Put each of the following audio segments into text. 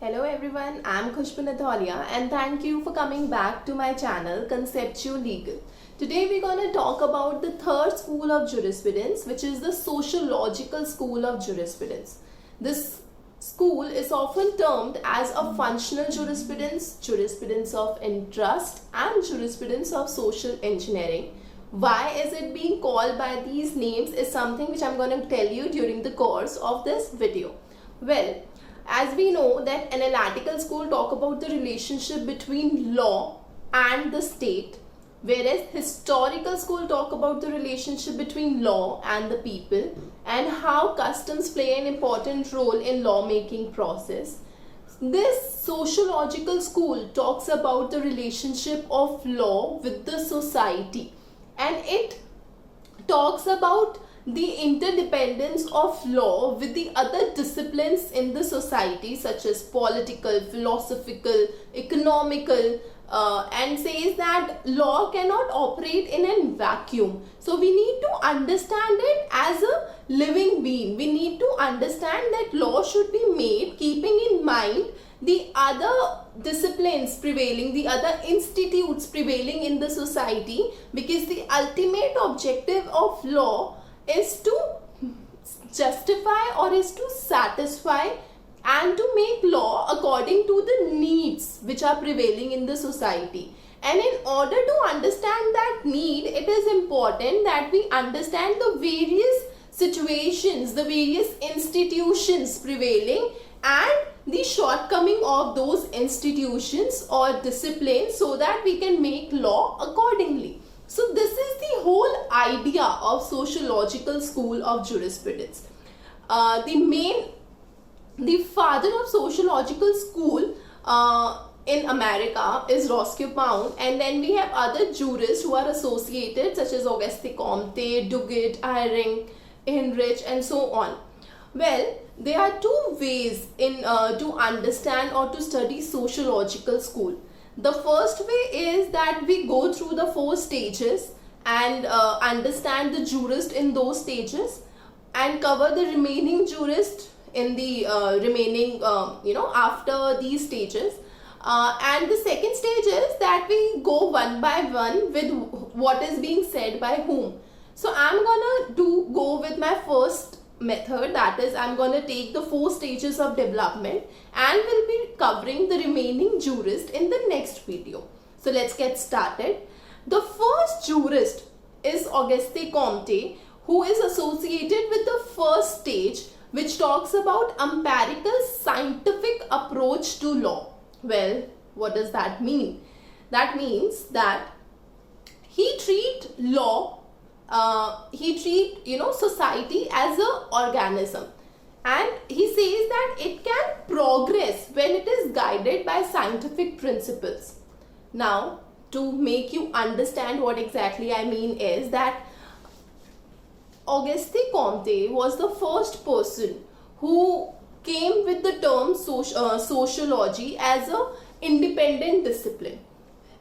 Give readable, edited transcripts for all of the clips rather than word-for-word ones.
Hello everyone, I'm Khushbu Nathalia and thank you for coming back to my channel Conceptual Legal. Today we're going to talk about the third school of jurisprudence, which is the sociological school of jurisprudence. This school is often termed as a functional jurisprudence, jurisprudence of interest and jurisprudence of social engineering. Why is it being called by these names is something which I'm going to tell you during the course of this video. Well, as we know that analytical school talk about the relationship between law and the state, whereas historical school talk about the relationship between law and the people and how customs play an important role in lawmaking process. This sociological school talks about the relationship of law with the society, and it talks about the interdependence of law with the other disciplines in the society such as political, philosophical, economical, and says that law cannot operate in a vacuum. So we need to understand it as a living being. We need to understand that law should be made keeping in mind the other disciplines prevailing, the other institutes prevailing in the society, because the ultimate objective of law is to justify or is to satisfy and to make law according to the needs which are prevailing in the society. And in order to understand that need, it is important that we understand the various situations, the various institutions prevailing and the shortcoming of those institutions or disciplines so that we can make law accordingly. So this is the whole idea of sociological school of jurisprudence. The father of sociological school in America is Roscoe Pound, and then we have other jurists who are associated such as Auguste Comte, Duguid, Eyring, Heinrich, and so on. Well, there are two ways in to understand or to study sociological school. The first way is that we go through the 4 stages and understand the jurist in those stages and cover the remaining jurist in the after these stages. And the second stage is that we go one by one with what is being said by whom. So I'm gonna go with my first method, that is I'm going to take the 4 stages of development and will be covering the remaining jurist in the next video. So let's get started. The first jurist is Auguste Comte, who is associated with the first stage, which talks about empirical scientific approach to law. Well, what does that mean? That means that he treat law society as an organism, and he says that it can progress when it is guided by scientific principles. Now, to make you understand what exactly I mean is that Auguste Comte was the first person who came with the term sociology as an independent discipline.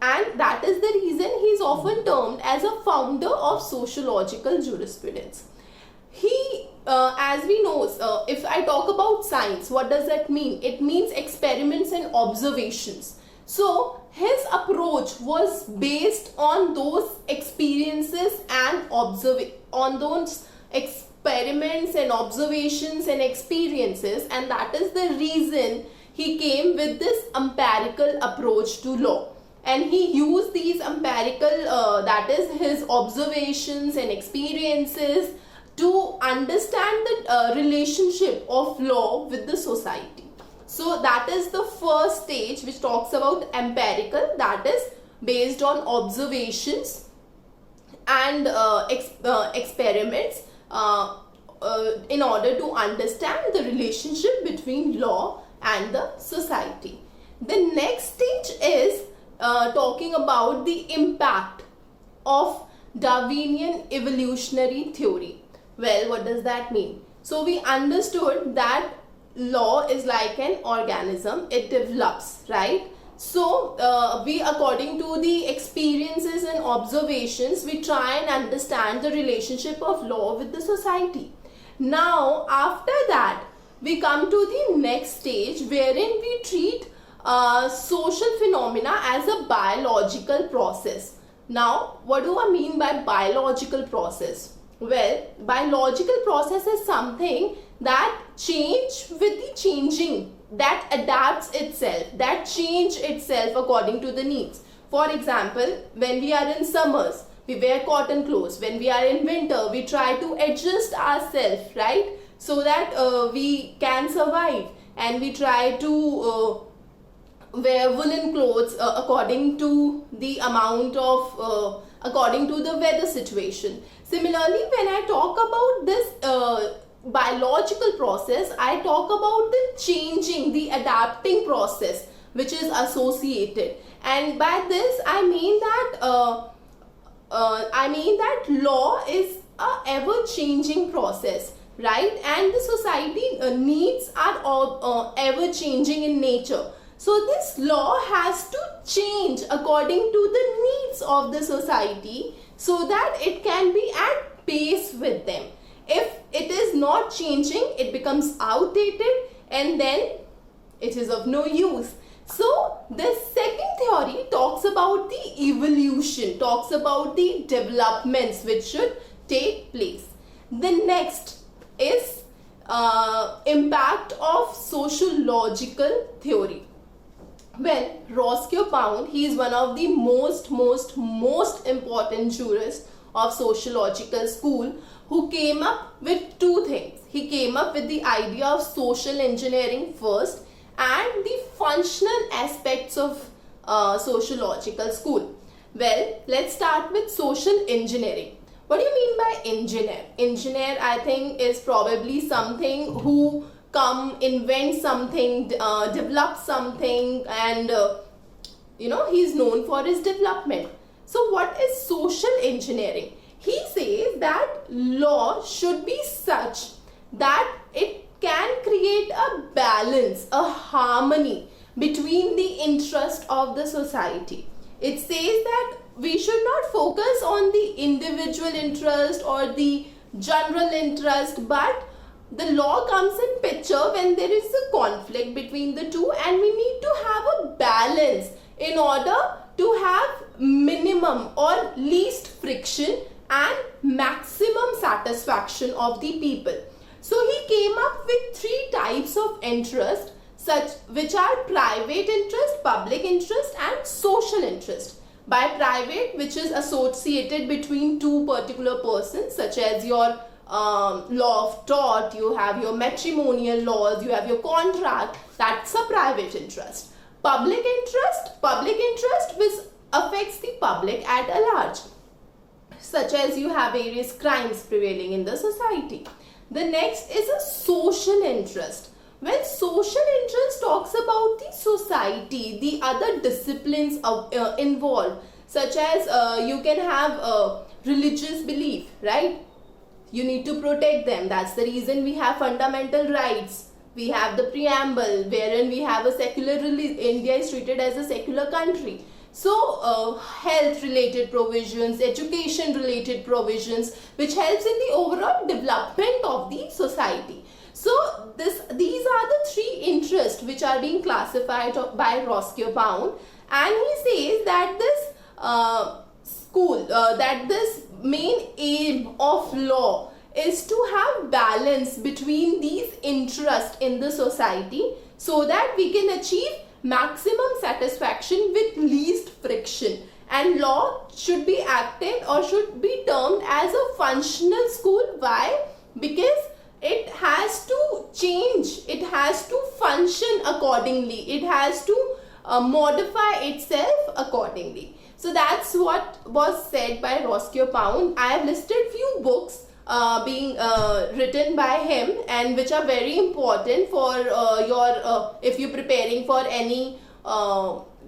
And that is the reason he is often termed as a founder of sociological jurisprudence. He, as we know, if I talk about science, what does that mean? It means experiments and observations. So his approach was based on those experiences and on those experiments and observations and experiences, and that is the reason he came with this empirical approach to law. And he used these empirical, that is his observations and experiences, to understand the relationship of law with the society. So that is the first stage, which talks about empirical, that is based on observations and experiments in order to understand the relationship between law and the society. The next stage is talking about the impact of Darwinian evolutionary theory. Well, what does that mean? So we understood that law is like an organism, it develops, right? So we, according to the experiences and observations, we try and understand the relationship of law with the society. Now, after that, we come to the next stage, wherein we treat social phenomena as a biological process. Now, what do I mean by biological process? Well, biological process is something that change with the changing, that adapts itself, that change itself according to the needs. For example, when we are in summers, we wear cotton clothes. When we are in winter, we try to adjust ourselves, right? So that we can survive, and we try to wear woolen clothes according to the amount of according to the weather situation. Similarly, when I talk about this biological process, I talk about the changing, the adapting process which is associated, and by this I mean that law is a ever changing process, right? And the society needs are ever changing in nature. So this law has to change according to the needs of the society so that it can be at pace with them. If it is not changing, it becomes outdated, and then it is of no use. So the second theory talks about the evolution, talks about the developments which should take place. The next is impact of sociological theory. Well, Roscoe-Pound, he is one of the most important jurists of sociological school, who came up with two things. He came up with the idea of social engineering first, and the functional aspects of sociological school. Well, let's start with social engineering. What do you mean by engineer? Engineer, I think, is probably something who invent something, develop something, and he's known for his development. So what is social engineering? He says that law should be such that it can create a balance, a harmony between the interest of the society. It says that we should not focus on the individual interest or the general interest, but the law comes in picture when there is a conflict between the two, and we need to have a balance in order to have minimum or least friction and maximum satisfaction of the people. So he came up with three types of interest, which are private interest, public interest, and social interest. By private, which is associated between two particular persons, such as your law of tort, you have your matrimonial laws, you have your contract, that's a private interest. Public interest which affects the public at a large, such as you have various crimes prevailing in the society. The next is a social interest. When social interest talks about the society, the other disciplines involved, such as you can have religious belief, right? You need to protect them. That's the reason we have fundamental rights. We have the preamble, wherein we have a secular religion. India is treated as a secular country. So health related provisions, education related provisions, which helps in the overall development of the society. So these are the three interests which are being classified by Roscoe-Pound, and he says that this main aim of law is to have balance between these interests in the society so that we can achieve maximum satisfaction with least friction. And law should be acted or should be termed as a functional school. Why? Because it has to change, it has to function accordingly, it has to modify itself accordingly. So that's what was said by Roscoe-Pound. I have listed few books being written by him, and which are very important for if you're preparing for any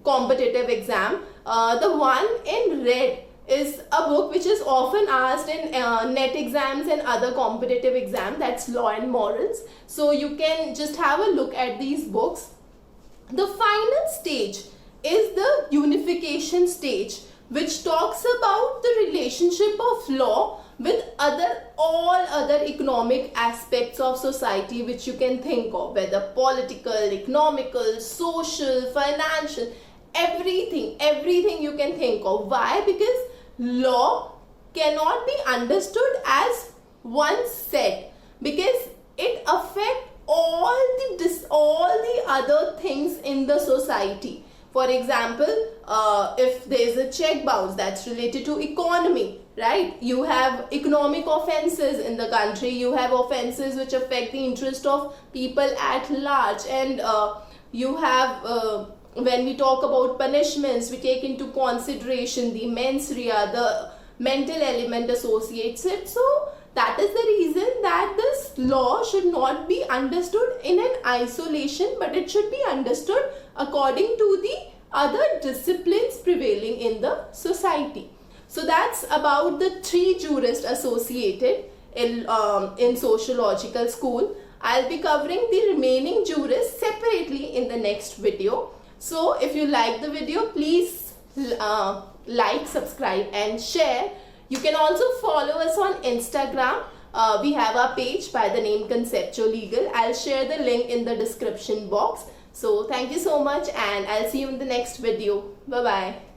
competitive exam. The one in red is a book which is often asked in net exams and other competitive exams, that's Law and Morals. So you can just have a look at these books. The final stage is the unification stage, which talks about the relationship of law with all other economic aspects of society which you can think of, whether political, economical, social, financial, everything you can think of. Why? Because law cannot be understood as one set, because it affects all the other things in the society. For example, if there is a check bounce, that's related to economy, right? You have economic offenses in the country, you have offenses which affect the interest of people at large, and you have when we talk about punishments, we take into consideration the mens rea, the mental element associated. So that is the reason that this law should not be understood in an isolation, but it should be understood according to the other disciplines prevailing in the society. So that's about the 3 jurists associated in sociological school. I'll be covering the remaining jurists separately in the next video. So if you like the video, please like, subscribe and share. You can also follow us on Instagram. We have our page by the name Conceptual Legal. I'll share the link in the description box. So thank you so much, and I'll see you in the next video. Bye bye.